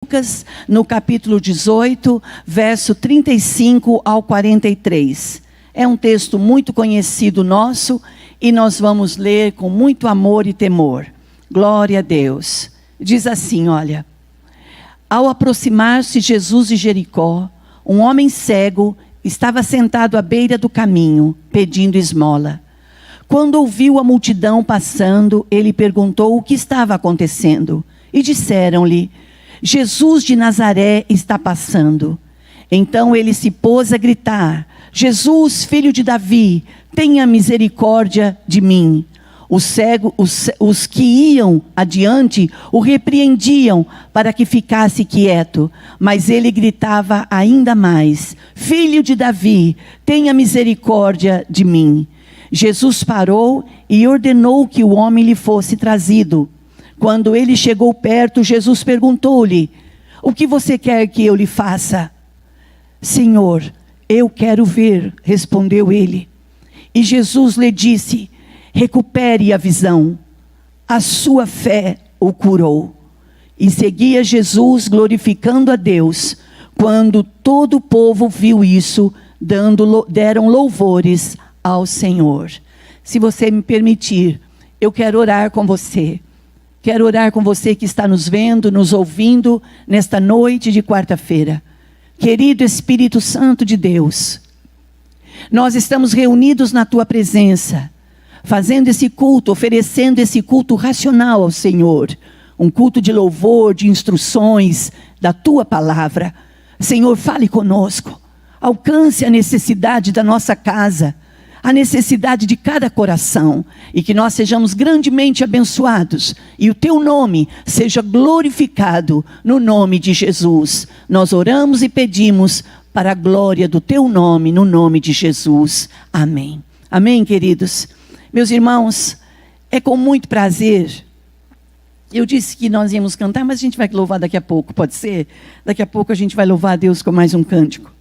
Lucas, no capítulo 18, verso 35 ao 43. É um texto muito conhecido nosso e nós vamos ler com muito amor e temor. Glória a Deus. Diz assim, olha: ao aproximar-se Jesus de Jericó, um homem cego estava sentado à beira do caminho, pedindo esmola. Quando ouviu a multidão passando, ele perguntou o que estava acontecendo. E disseram-lhe: Jesus de Nazaré está passando. Então ele se pôs a gritar: Jesus, filho de Davi, tenha misericórdia de mim. Os que iam adiante o repreendiam para que ficasse quieto, mas ele gritava ainda mais: Filho de Davi, tenha misericórdia de mim. Jesus parou e ordenou que o homem lhe fosse trazido. Quando ele chegou perto, Jesus perguntou-lhe: o que você quer que eu lhe faça? Senhor, eu quero ver, respondeu ele. E Jesus lhe disse: recupere a visão, a sua fé o curou. E seguia Jesus glorificando a Deus. Quando todo o povo viu isso, deram louvores ao Senhor. Se você me permitir, eu quero orar com você. Quero orar com você que está nos vendo, nos ouvindo nesta noite de quarta-feira. Querido Espírito Santo de Deus, nós estamos reunidos na tua presença, fazendo esse culto, oferecendo esse culto racional ao Senhor, um culto de louvor, de instruções da tua palavra. Senhor, fale conosco, alcance a necessidade da nossa casa, a necessidade de cada coração, e que nós sejamos grandemente abençoados, e o teu nome seja glorificado no nome de Jesus. Nós oramos e pedimos para a glória do teu nome, no nome de Jesus. Amém. Amém, queridos. Meus irmãos, é com muito prazer. Eu disse que nós íamos cantar, mas a gente vai louvar daqui a pouco, pode ser? Daqui a pouco a gente vai louvar a Deus com mais um cântico.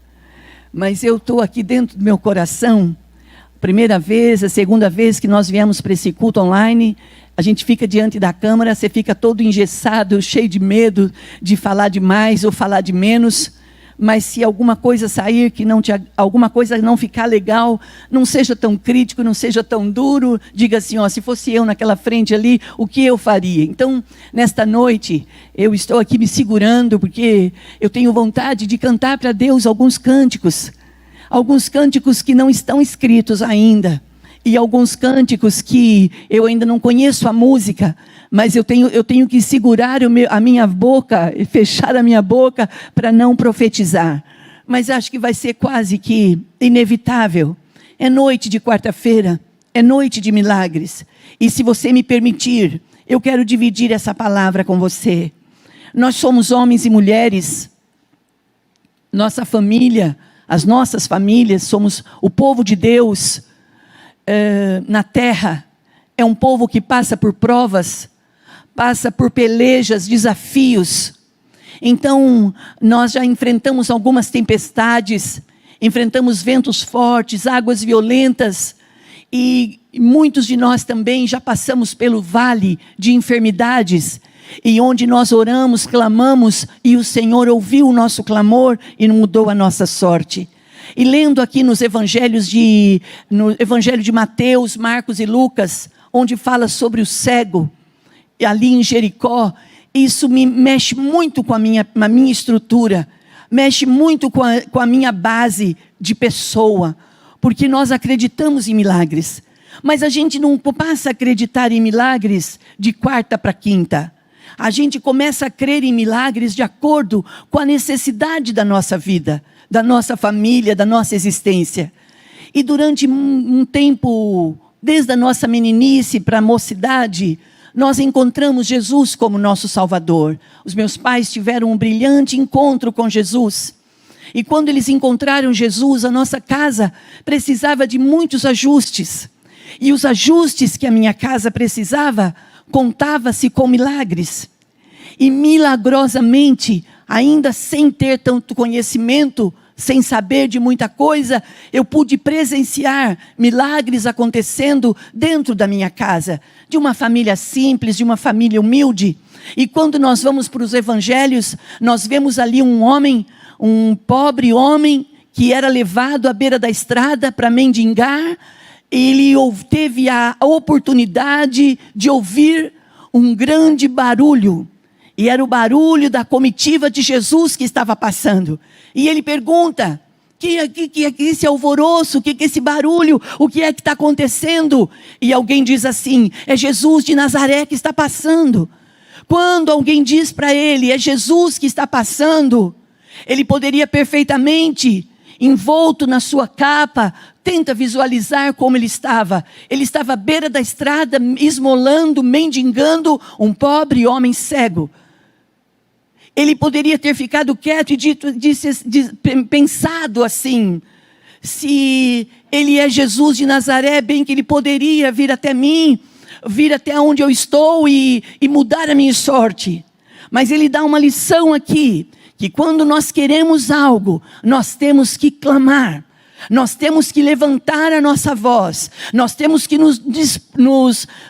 Mas eu estou aqui dentro do meu coração. Primeira vez, a segunda vez que nós viemos para esse culto online, a gente fica diante da câmera, você fica todo engessado, cheio de medo de falar demais ou falar de menos. Mas se alguma coisa sair, alguma coisa não ficar legal, não seja tão crítico, não seja tão duro, diga assim, ó, se fosse eu naquela frente ali, o que eu faria? Então, nesta noite, eu estou aqui me segurando, porque eu tenho vontade de cantar para Deus alguns cânticos que não estão escritos ainda, e alguns cânticos que eu ainda não conheço a música, mas eu tenho que segurar a minha boca, fechar a minha boca para não profetizar, mas acho que vai ser quase que inevitável. É noite de quarta-feira, é noite de milagres, e se você me permitir, eu quero dividir essa palavra com você. Nós somos homens e mulheres, nossa família, as nossas famílias, somos o povo de Deus na terra. É um povo que passa por provas, passa por pelejas, desafios. Então, nós já enfrentamos algumas tempestades, enfrentamos ventos fortes, águas violentas, e muitos de nós também já passamos pelo vale de enfermidades, e onde nós oramos, clamamos, e o Senhor ouviu o nosso clamor e mudou a nossa sorte. E lendo aqui no Evangelho de Mateus, Marcos e Lucas, onde fala sobre o cego, ali em Jericó, isso me mexe muito com a minha estrutura, mexe muito com a minha base de pessoa, porque nós acreditamos em milagres, mas a gente não passa a acreditar em milagres de quarta para quinta. A gente começa a crer em milagres de acordo com a necessidade da nossa vida, da nossa família, da nossa existência. E durante um tempo, desde a nossa meninice para a mocidade, nós encontramos Jesus como nosso Salvador. Os meus pais tiveram um brilhante encontro com Jesus. E quando eles encontraram Jesus, a nossa casa precisava de muitos ajustes. E os ajustes que a minha casa precisava, contava-se com milagres. E milagrosamente, ainda sem ter tanto conhecimento sem saber de muita coisa, eu pude presenciar milagres acontecendo dentro da minha casa, de uma família simples, de uma família humilde. E quando nós vamos para os evangelhos, nós vemos ali um homem, um pobre homem, que era levado à beira da estrada para mendigar. Ele teve a oportunidade de ouvir um grande barulho. E era o barulho da comitiva de Jesus que estava passando. E ele pergunta: que é esse alvoroço? O que é esse barulho? O que é que está acontecendo? E alguém diz assim: é Jesus de Nazaré que está passando. Quando alguém diz para ele: é Jesus que está passando, ele poderia perfeitamente, envolto na sua capa, tenta visualizar como ele estava. Ele estava à beira da estrada, esmolando, mendigando, um pobre homem cego. Ele poderia ter ficado quieto e pensado assim: se ele é Jesus de Nazaré, bem que ele poderia vir até mim, vir até onde eu estou e mudar a minha sorte. Mas ele dá uma lição aqui, que quando nós queremos algo, nós temos que clamar. Nós temos que levantar a nossa voz, nós temos que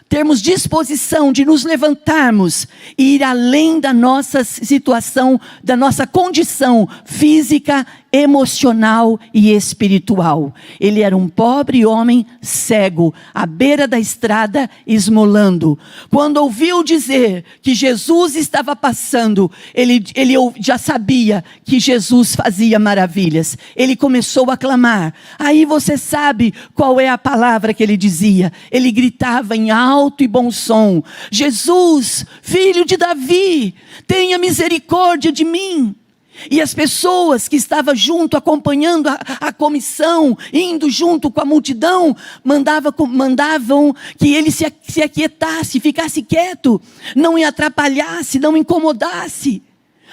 termos disposição de nos levantarmos e ir além da nossa situação, da nossa condição física, emocional e espiritual. Ele era um pobre homem cego, à beira da estrada, esmolando. Quando ouviu dizer que Jesus estava passando, ele já sabia que Jesus fazia maravilhas. Ele começou a clamar. Aí você sabe qual é a palavra que ele dizia. Ele gritava em alto e bom som: Jesus, filho de Davi, tenha misericórdia de mim. E as pessoas que estavam junto, acompanhando a comissão, indo junto com a multidão, mandavam que ele se aquietasse, ficasse quieto, não atrapalhasse, não incomodasse.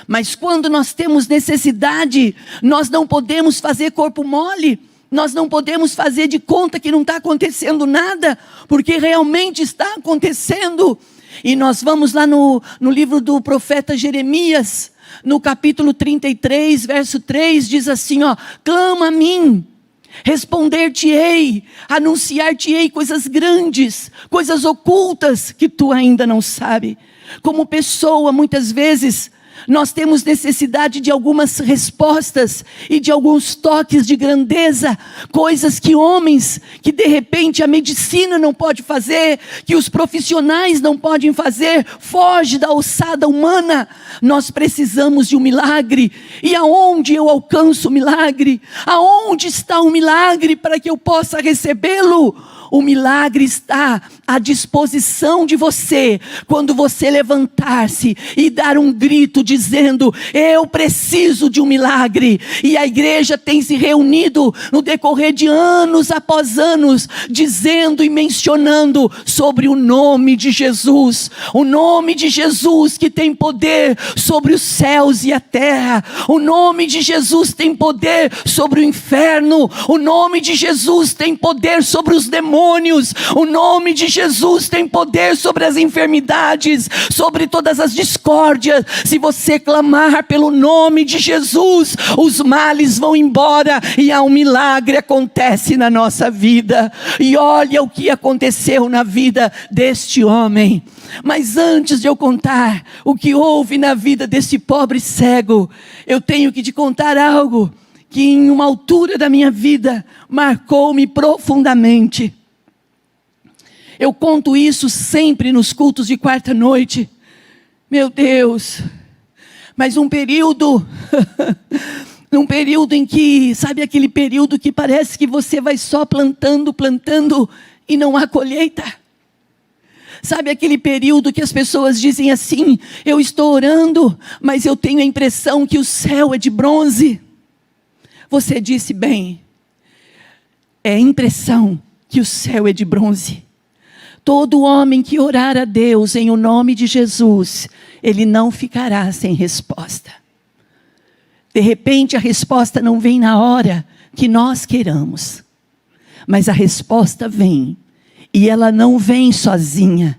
Mas quando nós temos necessidade, nós não podemos fazer corpo mole, nós não podemos fazer de conta que não está acontecendo nada, porque realmente está acontecendo. E nós vamos lá no livro do profeta Jeremias, no capítulo 33, verso 3, diz assim, ó: clama a mim, responder-te-ei, anunciar-te-ei coisas grandes, coisas ocultas que tu ainda não sabe. Como pessoa, muitas vezes, nós temos necessidade de algumas respostas e de alguns toques de grandeza, coisas que homens, que de repente a medicina não pode fazer, que os profissionais não podem fazer, foge da alçada humana. Nós precisamos de um milagre. E aonde eu alcanço o milagre? Aonde está o milagre para que eu possa recebê-lo? O milagre está à disposição de você, quando você levantar-se e dar um grito dizendo: eu preciso de um milagre. E a igreja tem se reunido no decorrer de anos após anos, dizendo e mencionando sobre o nome de Jesus. O nome de Jesus que tem poder sobre os céus e a terra. O nome de Jesus tem poder sobre o inferno. O nome de Jesus tem poder sobre os demônios. O nome de Jesus tem poder sobre as enfermidades, sobre todas as discórdias. Se você clamar pelo nome de Jesus, os males vão embora e um milagre acontece na nossa vida. E olha o que aconteceu na vida deste homem. Mas antes de eu contar o que houve na vida desse pobre cego, eu tenho que te contar algo que em uma altura da minha vida marcou-me profundamente. Eu conto isso sempre nos cultos de quarta noite. Meu Deus, mas um período, num período em que, sabe aquele período que parece que você vai só plantando e não há colheita? Sabe aquele período que as pessoas dizem assim: eu estou orando, mas eu tenho a impressão que o céu é de bronze? Você disse bem, é a impressão que o céu é de bronze. Todo homem que orar a Deus em o nome de Jesus, ele não ficará sem resposta. De repente a resposta não vem na hora que nós queramos, mas a resposta vem, e ela não vem sozinha,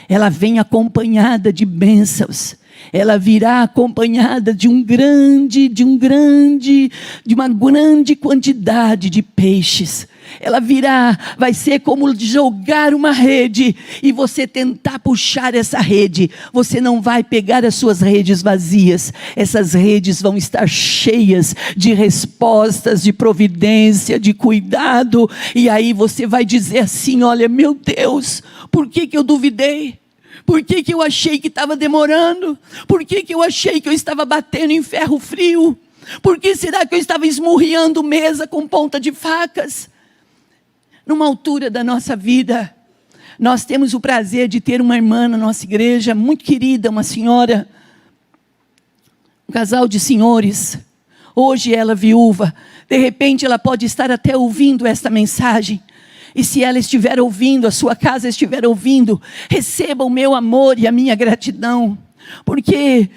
ela vem acompanhada de bênçãos. ela virá acompanhada de uma grande quantidade de peixes. Ela virá, vai ser como jogar uma rede e você tentar puxar essa rede. Você não vai pegar as suas redes vazias. Essas redes vão estar cheias de respostas, de providência, de cuidado. E aí você vai dizer assim: olha, meu Deus, por que eu duvidei? Por que eu achei que estava demorando? Por que eu achei que eu estava batendo em ferro frio? Por que será que eu estava esmurriando mesa com ponta de facas? Numa altura da nossa vida, nós temos o prazer de ter uma irmã na nossa igreja, muito querida, uma senhora, um casal de senhores. Hoje ela viúva, de repente ela pode estar até ouvindo esta mensagem. E se ela estiver ouvindo, a sua casa estiver ouvindo, receba o meu amor e a minha gratidão. Porque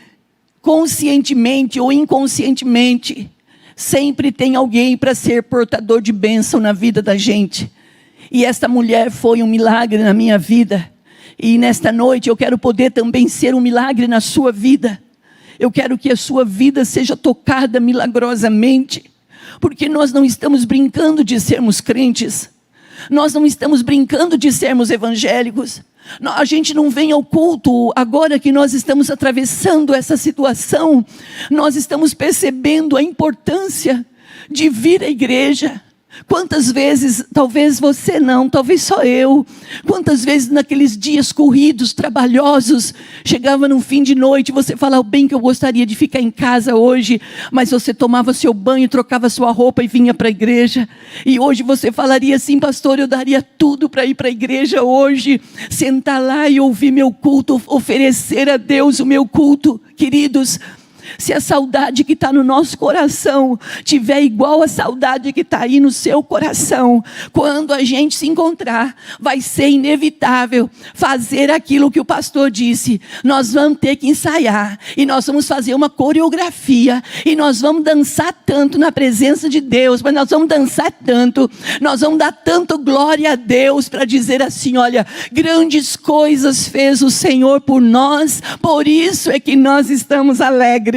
conscientemente ou inconscientemente, sempre tem alguém para ser portador de bênção na vida da gente. E esta mulher foi um milagre na minha vida. E nesta noite eu quero poder também ser um milagre na sua vida. Eu quero que a sua vida seja tocada milagrosamente. Porque nós não estamos brincando de sermos crentes. Nós não estamos brincando de sermos evangélicos. A gente não vem ao culto agora que nós estamos atravessando essa situação. Nós estamos percebendo a importância de vir à igreja. Quantas vezes, talvez você não, talvez só eu, quantas vezes naqueles dias corridos, trabalhosos, chegava no fim de noite, você falava: bem que eu gostaria de ficar em casa hoje, mas você tomava seu banho, trocava sua roupa e vinha para a igreja. E hoje você falaria assim: pastor, eu daria tudo para ir para a igreja hoje, sentar lá e ouvir meu culto, oferecer a Deus o meu culto. Queridos, se a saudade que está no nosso coração tiver igual a saudade que está aí no seu coração, quando a gente se encontrar, vai ser inevitável fazer aquilo que o pastor disse. Nós vamos ter que ensaiar, e nós vamos fazer uma coreografia, e nós vamos dançar tanto na presença de Deus, mas nós vamos dançar tanto, nós vamos dar tanto glória a Deus, para dizer assim: olha, grandes coisas fez o Senhor por nós, por isso é que nós estamos alegres.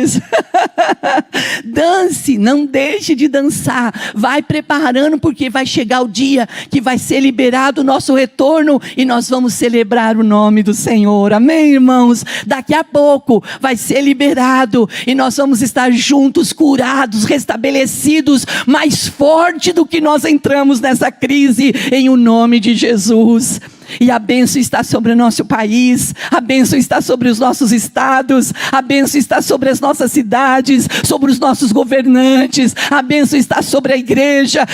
Dance, não deixe de dançar, vai preparando, porque vai chegar o dia que vai ser liberado o nosso retorno e nós vamos celebrar o nome do Senhor. Amém, irmãos? Daqui a pouco vai ser liberado e nós vamos estar juntos, curados, restabelecidos, mais forte do que nós entramos nessa crise, em o nome de Jesus. E a bênção está sobre o nosso país, a bênção está sobre os nossos estados, a bênção está sobre as nossas cidades, sobre os nossos governantes, a bênção está sobre a igreja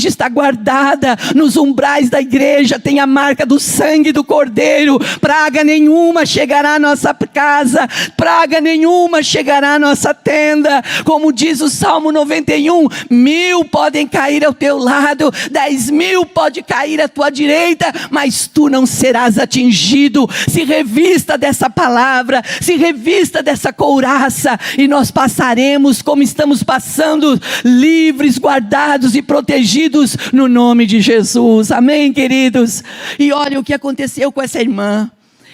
está guardada, nos umbrais da igreja tem a marca do sangue do Cordeiro. Praga nenhuma chegará à nossa casa, praga nenhuma chegará à nossa tenda, como diz o Salmo 91, 1000 podem cair ao teu lado, 10.000 pode cair à tua direita, mas tu não serás atingido. Se revista dessa palavra, se revista dessa couraça, e nós passaremos como estamos passando, livres, guardados e protegidos no nome de Jesus. Amém, queridos? E olha o que aconteceu com essa irmã,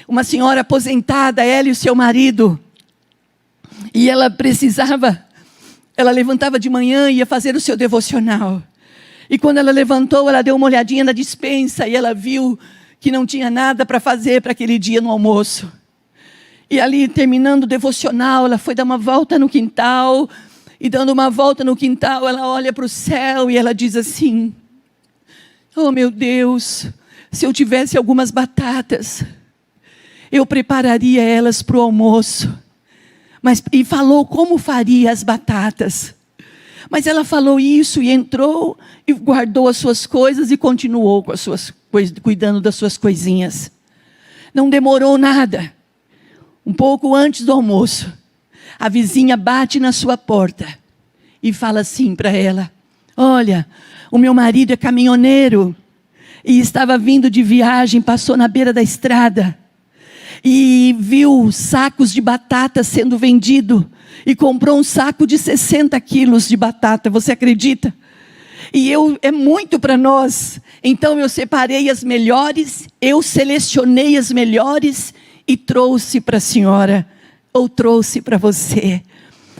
uma senhora aposentada, ela e o seu marido, e ela levantava de manhã e ia fazer o seu devocional, e quando ela levantou, ela deu uma olhadinha na despensa e ela viu que não tinha nada para fazer para aquele dia no almoço. E ali, terminando o devocional, ela foi dar uma volta no quintal, e dando uma volta no quintal, ela olha para o céu e ela diz assim: oh meu Deus, se eu tivesse algumas batatas, eu prepararia elas para o almoço. E falou como faria as batatas. Mas ela falou isso e entrou e guardou as suas coisas e continuou com as suas cuidando das suas coisinhas. Não demorou nada. Um pouco antes do almoço, a vizinha bate na sua porta e fala assim para ela: olha, o meu marido é caminhoneiro e estava vindo de viagem, passou na beira da estrada e viu sacos de batata sendo vendido e comprou um saco de 60 quilos de batata. Você acredita? E é muito para nós. Então eu separei as melhores, eu selecionei as melhores e trouxe para a senhora ou trouxe para você.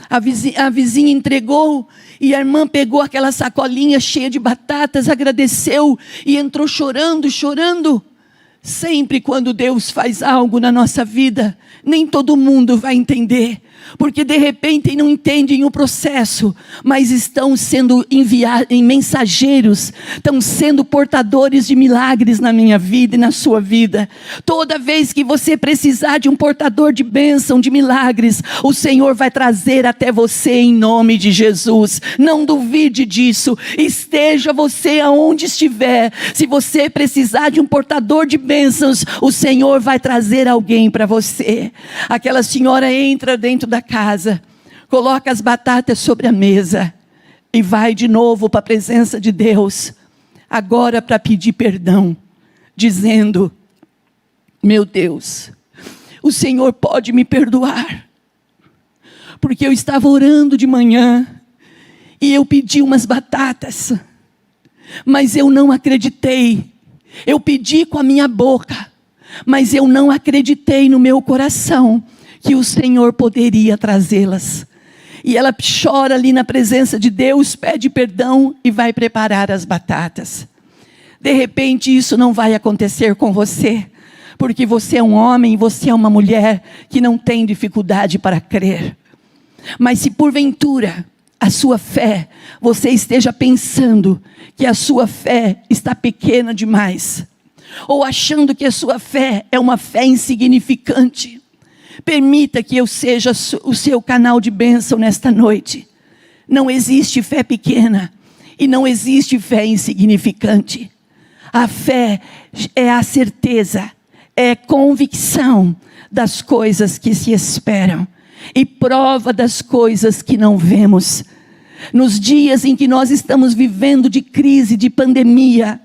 A vizinha entregou e a irmã pegou aquela sacolinha cheia de batatas, agradeceu e entrou chorando, chorando. Sempre quando Deus faz algo na nossa vida, nem todo mundo vai entender. Porque de repente não entendem o processo, mas estão sendo enviados em mensageiros, estão sendo portadores de milagres na minha vida e na sua vida. Toda vez que você precisar de um portador de bênção, de milagres, o Senhor vai trazer até você em nome de Jesus. Não duvide disso, esteja você aonde estiver. Se você precisar de um portador de bênçãos, o Senhor vai trazer alguém para você. Aquela senhora entra dentro da casa, coloca as batatas sobre a mesa e vai de novo para a presença de Deus, agora para pedir perdão, dizendo: meu Deus, o Senhor pode me perdoar, porque eu estava orando de manhã e eu pedi umas batatas, mas eu não acreditei. Eu pedi com a minha boca, mas eu não acreditei no meu coração que o Senhor poderia trazê-las. E ela chora ali na presença de Deus, pede perdão e vai preparar as batatas. De repente isso não vai acontecer com você, porque você é um homem, você é uma mulher que não tem dificuldade para crer. Mas se porventura a sua fé, você esteja pensando que a sua fé está pequena demais, ou achando que a sua fé é uma fé insignificante, permita que eu seja o seu canal de bênção nesta noite. Não existe fé pequena e não existe fé insignificante. A fé é a certeza, é convicção das coisas que se esperam e prova das coisas que não vemos. Nos dias em que nós estamos vivendo de crise, de pandemia,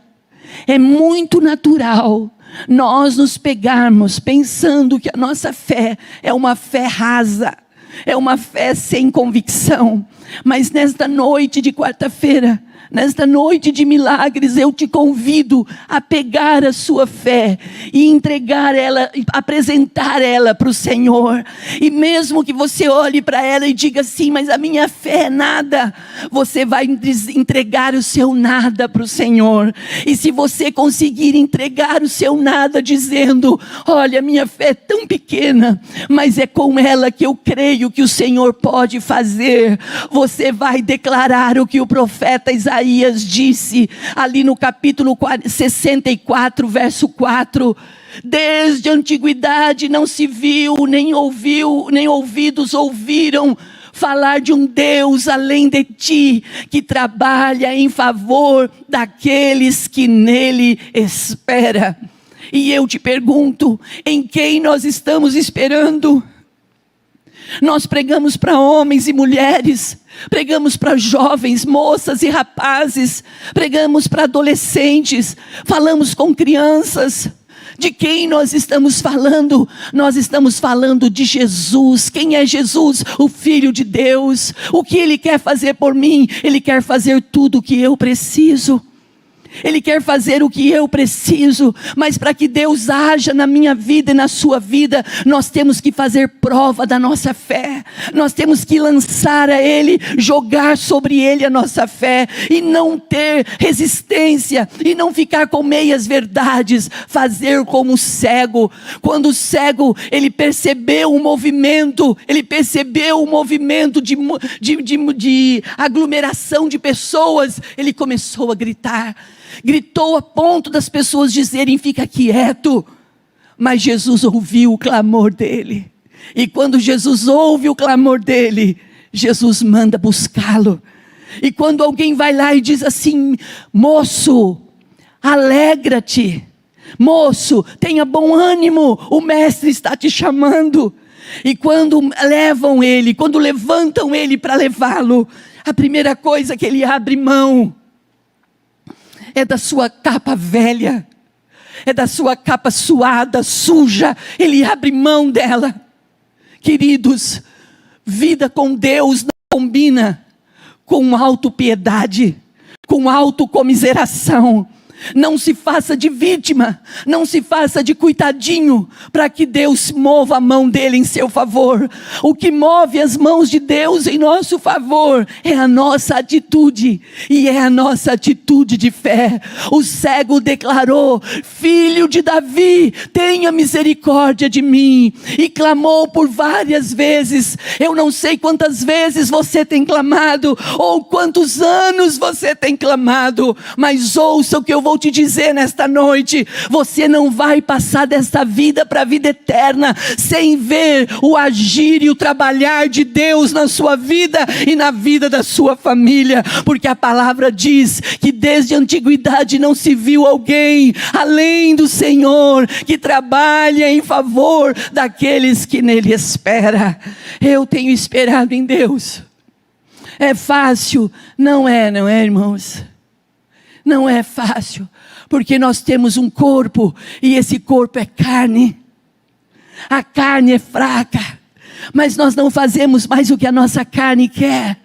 é muito natural nós nos pegarmos pensando que a nossa fé é uma fé rasa, é uma fé sem convicção. Mas nesta noite de quarta-feira, nesta noite de milagres, eu te convido a pegar a sua fé e entregar ela, apresentar ela para o Senhor. E mesmo que você olhe para ela e diga assim: mas a minha fé é nada, você vai entregar o seu nada para o Senhor. E se você conseguir entregar o seu nada dizendo: olha, minha fé é tão pequena, mas é com ela que eu creio que o Senhor pode fazer, você vai declarar o que o profeta Isaías disse ali no capítulo 64, verso 4. Desde a antiguidade não se viu, nem ouvidos ouviram falar de um Deus além de ti, que trabalha em favor daqueles que nele esperam. E eu te pergunto, em quem nós estamos esperando? Nós pregamos para homens e mulheres, pregamos para jovens, moças e rapazes, pregamos para adolescentes, falamos com crianças. De quem nós estamos falando? Nós estamos falando de Jesus. Quem é Jesus? O Filho de Deus. O que Ele quer fazer por mim? Ele quer fazer tudo o que eu preciso. Ele quer fazer o que eu preciso, mas para que Deus haja na minha vida e na sua vida, nós temos que fazer prova da nossa fé, nós temos que lançar a Ele, jogar sobre Ele a nossa fé, e não ter resistência, e não ficar com meias verdades, fazer como o cego. Quando o cego, ele percebeu o movimento, de aglomeração de pessoas, ele começou a gritar. Gritou a ponto das pessoas dizerem: fica quieto. Mas Jesus ouviu o clamor dele. E quando Jesus ouve o clamor dele, Jesus manda buscá-lo. E quando alguém vai lá e diz assim: moço, alegra-te. Moço, tenha bom ânimo, o mestre está te chamando. E quando levam ele, quando levantam ele para levá-lo, a primeira coisa que ele abre mão é da sua capa velha, é da sua capa suada, suja. Ele abre mão dela. Queridos, vida com Deus não combina com autopiedade, com autocomiseração. Não se faça de vítima, não se faça de coitadinho, para que Deus mova a mão dele em seu favor. O que move as mãos de Deus em nosso favor é a nossa atitude, e é a nossa atitude de fé. O cego declarou: filho de Davi, tenha misericórdia de mim, e clamou por várias vezes. Eu não sei quantas vezes você tem clamado, ou quantos anos você tem clamado, mas ouça o que eu vou te dizer nesta noite: você não vai passar desta vida para a vida eterna sem ver o agir e o trabalhar de Deus na sua vida e na vida da sua família, porque a palavra diz que desde a antiguidade não se viu alguém além do Senhor que trabalha em favor daqueles que nele espera. Eu tenho esperado em Deus. É fácil? Não é, irmãos? Não é fácil, porque nós temos um corpo, e esse corpo é carne. A carne é fraca, mas nós não fazemos mais o que a nossa carne quer.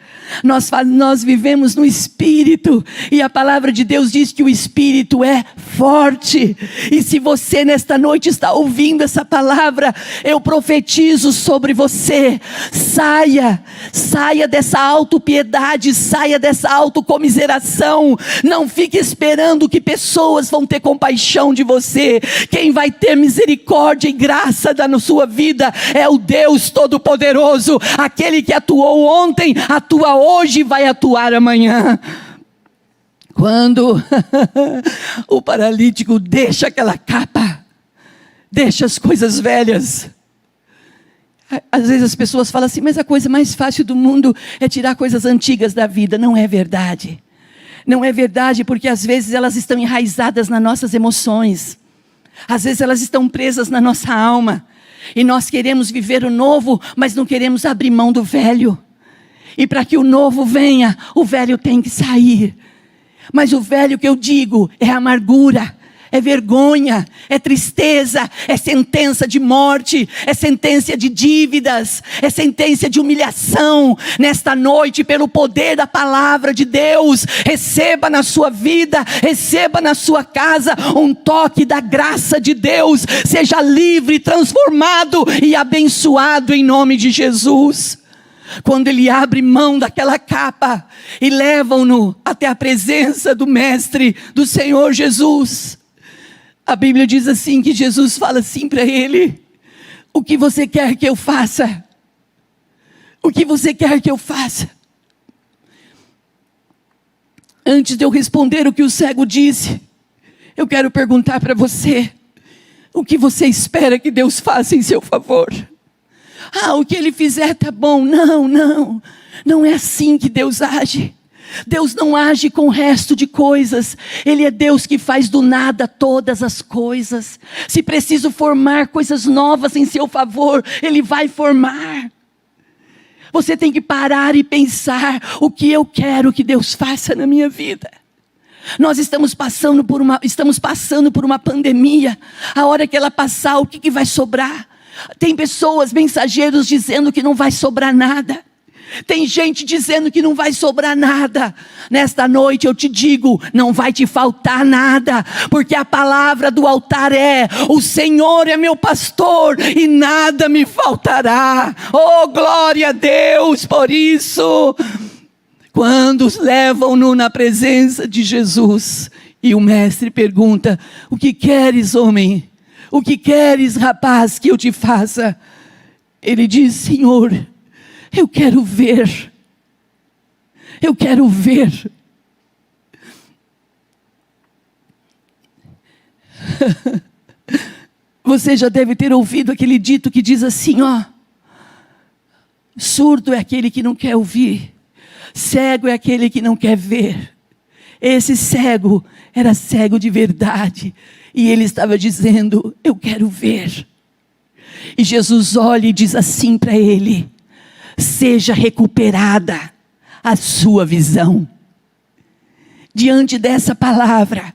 Nós vivemos no Espírito, e a palavra de Deus diz que o Espírito é forte. E se você nesta noite está ouvindo essa palavra, eu profetizo sobre você: saia dessa autopiedade, saia dessa autocomiseração. Não fique esperando que pessoas vão ter compaixão de você. Quem vai ter misericórdia e graça na sua vida é o Deus Todo-Poderoso. Aquele que atuou ontem, atua hoje e vai atuar amanhã. Quando o paralítico deixa aquela capa, deixa as coisas velhas. Às vezes as pessoas falam assim: mas a coisa mais fácil do mundo é tirar coisas antigas da vida. Não é verdade. Não é verdade, porque às vezes elas estão enraizadas nas nossas emoções. Às vezes elas estão presas na nossa alma. E nós queremos viver o novo, mas não queremos abrir mão do velho. E para que o novo venha, o velho tem que sair. Mas o velho que eu digo é amargura, é vergonha, é tristeza, é sentença de morte, é sentença de dívidas, é sentença de humilhação. Nesta noite, pelo poder da palavra de Deus, receba na sua vida, receba na sua casa um toque da graça de Deus. Seja livre, transformado e abençoado em nome de Jesus. Quando ele abre mão daquela capa e levam-no até a presença do Mestre, do Senhor Jesus, a Bíblia diz assim, que Jesus fala assim para ele: o que você quer que eu faça? O que você quer que eu faça? Antes de eu responder o que o cego disse, eu quero perguntar para você: o que você espera que Deus faça em seu favor? O que ele fizer está bom. Não é assim que Deus age. Deus não age com o resto de coisas. Ele é Deus que faz do nada todas as coisas. Se preciso formar coisas novas em seu favor, Ele vai formar. Você tem que parar e pensar: o que eu quero que Deus faça na minha vida? Nós estamos passando por uma pandemia. A hora que ela passar, o que vai sobrar? Tem pessoas, mensageiros, dizendo que não vai sobrar nada. Tem gente dizendo que não vai sobrar nada. Nesta noite eu te digo: não vai te faltar nada, porque a palavra do altar é: o Senhor é meu pastor e nada me faltará. Oh, glória a Deus por isso. Quando levam-no na presença de Jesus, e o mestre pergunta: o que queres, homem? O que queres, rapaz, que eu te faça? Ele diz: Senhor, eu quero ver. Eu quero ver. Você já deve ter ouvido aquele dito que diz assim, surdo é aquele que não quer ouvir, cego é aquele que não quer ver. Esse cego era cego de verdade, e ele estava dizendo: eu quero ver. E Jesus olha e diz assim para ele: seja recuperada a sua visão. Diante dessa palavra,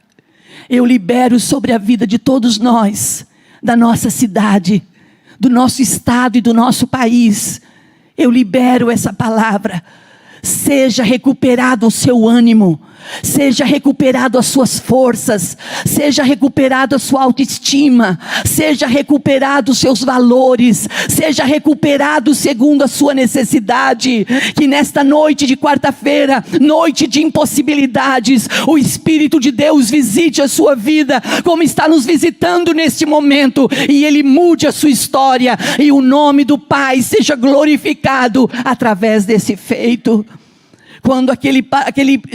eu libero sobre a vida de todos nós, da nossa cidade, do nosso estado e do nosso país. Eu libero essa palavra: seja recuperado o seu ânimo, Seja recuperado as suas forças, seja recuperado a sua autoestima, seja recuperado os seus valores, seja recuperado segundo a sua necessidade. Que nesta noite de quarta-feira, noite de impossibilidades, o Espírito de Deus visite a sua vida, como está nos visitando neste momento, e Ele mude a sua história, e o nome do Pai seja glorificado através desse feito. Quando aquele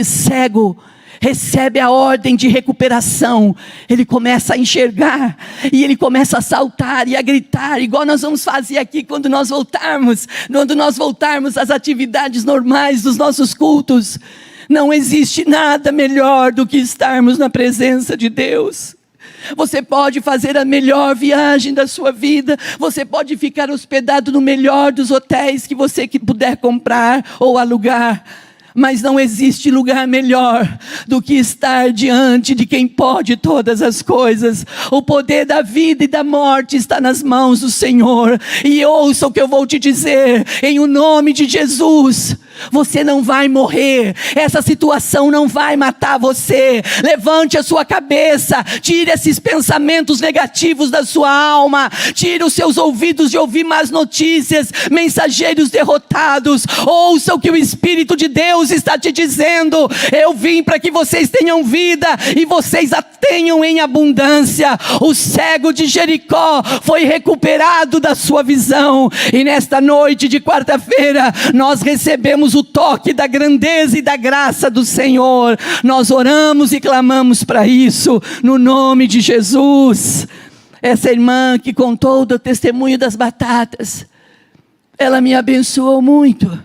cego recebe a ordem de recuperação, ele começa a enxergar, e ele começa a saltar e a gritar, igual nós vamos fazer aqui quando nós voltarmos às atividades normais dos nossos cultos. Não existe nada melhor do que estarmos na presença de Deus. Você pode fazer a melhor viagem da sua vida, você pode ficar hospedado no melhor dos hotéis que você puder comprar ou alugar, mas não existe lugar melhor do que estar diante de quem pode todas as coisas. O poder da vida e da morte está nas mãos do Senhor. E ouça o que eu vou te dizer, em o nome de Jesus. Você não vai morrer, essa situação não vai matar você. Levante a sua cabeça, tire esses pensamentos negativos da sua alma, tire os seus ouvidos de ouvir más notícias, mensageiros derrotados. Ouça o que o Espírito de Deus está te dizendo. Eu vim para que vocês tenham vida e vocês a tenham em abundância. O cego de Jericó foi recuperado da sua visão, e nesta noite de quarta-feira nós recebemos o toque da grandeza e da graça do Senhor. Nós oramos e clamamos para isso, no nome de Jesus. Essa irmã que contou do testemunho das batatas, ela me abençoou muito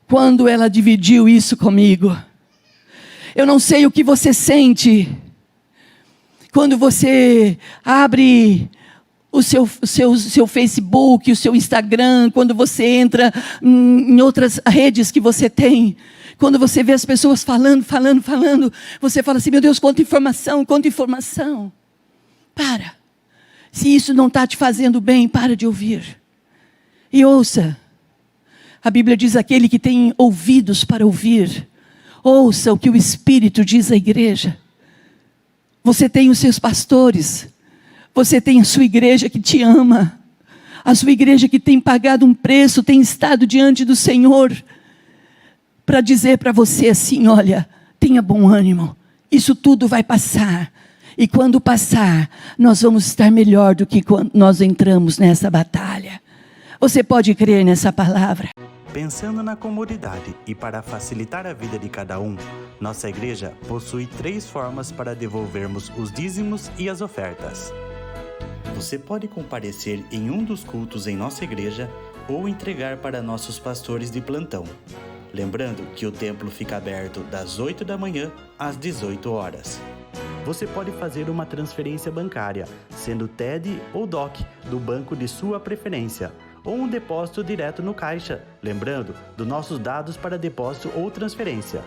quando ela dividiu isso comigo. Eu não sei o que você sente quando você abre o seu Facebook, o seu Instagram, quando você entra em outras redes que você tem, quando você vê as pessoas falando, você fala assim: meu Deus, quanta informação. Para. Se isso não está te fazendo bem, para de ouvir. E ouça. A Bíblia diz: aquele que tem ouvidos para ouvir, ouça o que o Espírito diz à igreja. Você tem os seus pastores, você tem a sua igreja que te ama, a sua igreja que tem pagado um preço, tem estado diante do Senhor, para dizer para você assim: olha, tenha bom ânimo, isso tudo vai passar, e quando passar, nós vamos estar melhor do que quando nós entramos nessa batalha. Você pode crer nessa palavra? Pensando na comunidade e para facilitar a vida de cada um, nossa igreja possui 3 formas para devolvermos os dízimos e as ofertas. Você pode comparecer em um dos cultos em nossa igreja ou entregar para nossos pastores de plantão. Lembrando que o templo fica aberto das 8 da manhã às 18 horas. Você pode fazer uma transferência bancária, sendo TED ou DOC, do banco de sua preferência, ou um depósito direto no caixa, lembrando dos nossos dados para depósito ou transferência.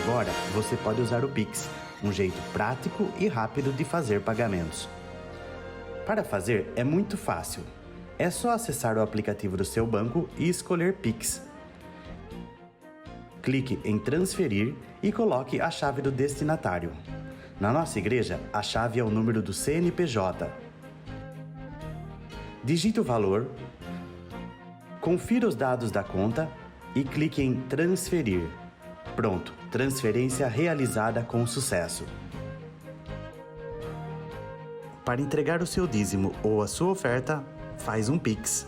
Agora, você pode usar o Pix, um jeito prático e rápido de fazer pagamentos. Para fazer é muito fácil. É só acessar o aplicativo do seu banco e escolher Pix. Clique em transferir e coloque a chave do destinatário. Na nossa igreja, a chave é o número do CNPJ. Digite o valor, confira os dados da conta e clique em transferir. Pronto, transferência realizada com sucesso. Para entregar o seu dízimo ou a sua oferta, faz um Pix.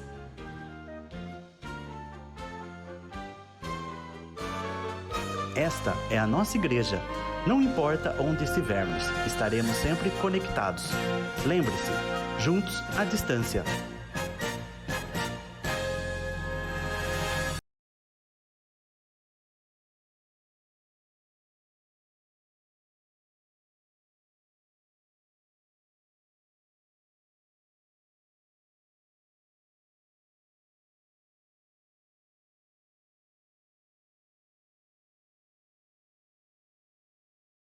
Esta é a nossa igreja. Não importa onde estivermos, estaremos sempre conectados. Lembre-se, juntos à distância.